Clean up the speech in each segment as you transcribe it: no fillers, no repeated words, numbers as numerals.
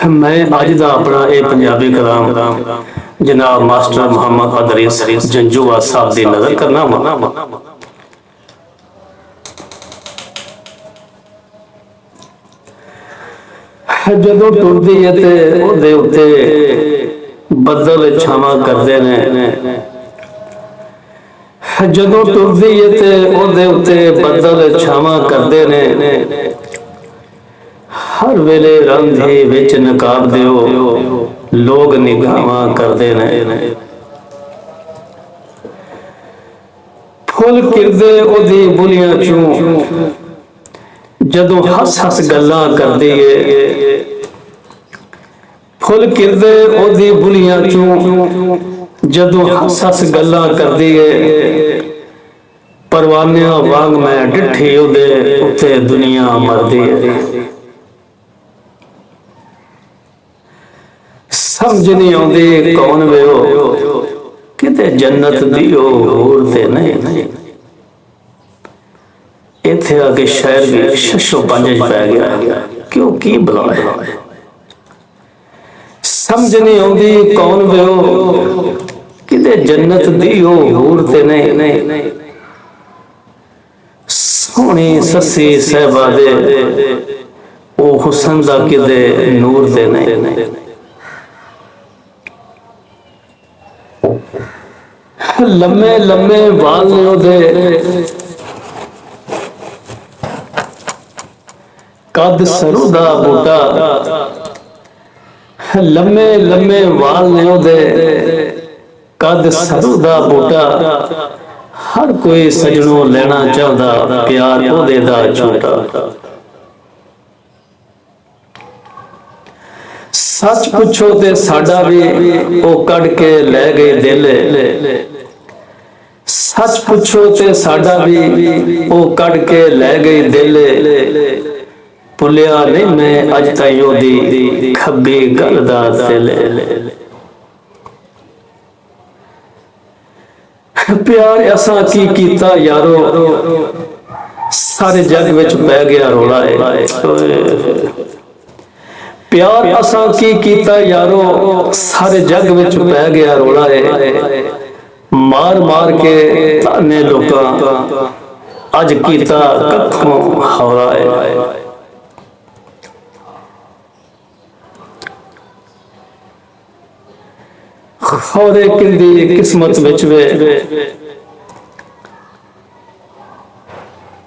मैं अज का अपना ये पंजाबी कलाम जनाब मास्टर मुहम्मद अदरीस जंजूआ साहब की नज़र करना वा। जदों टुरदी है ते ओहदे उत्ते बदल छावां करदे ने, जदों टुरदी है ते ओहदे उत्ते बदल छावां करदे ने, हर वेले रंधे विच नकाब दिओ लोग निगाहां करदे ने। फुल किरदे ओहदी बुलियां चों जदों हस हस गल्लां करदी है, फुल किरदे ओहदी बुलियां चों जदों हस हस गल्लां करदी है, परवानियां वांग मैं डिठी ओहदे उत्ते दुनिया मरदी है। समझ नहीं आती कौन वे हो किते जन्नत दी होर ते नहीं। इत्थे आके शहर भी शशो पंज पै गया, क्यों की बुलाया। समझ नहीं आती कौन वे हो किते जन्नत दी होर ते नहीं। सोहनी ससी साहिबा दे ओ हुसन दा किते नूर ते नहीं। लम्मे लम्मे बाल ने ओहदे कद सरू दा बूटा, लम्मे लम्मे वाल ने ओहदे कद सरू दा बूटा, हर कोई सजनों लेना चाहता प्यार ओहदे दा झूठा। सच पुछो ते साडा भी ओ कड़ के लै गए दिल, सच पुछो ते साडा भी ओ कड़ के लै गई दिल, भुलिया नहीं मैं अज ताईं ओहदी खब्बी गल दा दिल। प्यार असां की कीता यारो सारे जग विच पै गया रोला है। प्यार असां की कीता यारो सारे जग विच पै गया रोला है। मार मार के ताने लोकां अज कीता कखों हौला है। खौरे किंदी किस्मत विच वे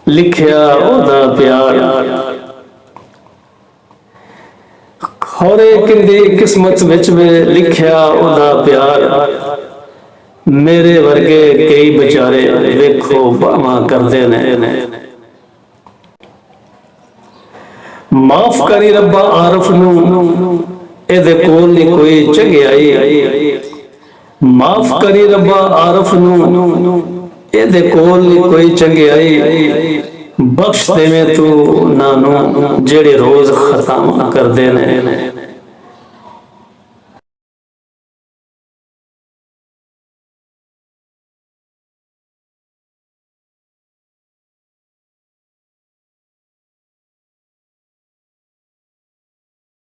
लिखिया ओहदा प्यार, खौरे किंदी किस्मत विच वे लिखिया ओहदा प्यार, मेरे वर्गे कई बेचारे वेखो बावां करदे ने। माफ करी रब्बा आरफ नूं एदे कोल नहीं कोई चंगियाई, माफ करी रब्बा आरफ नूं एदे कोल नहीं कोई चंगियाई, बख्श देवें तू नानू जेड़े रोज खतावां करदे ने।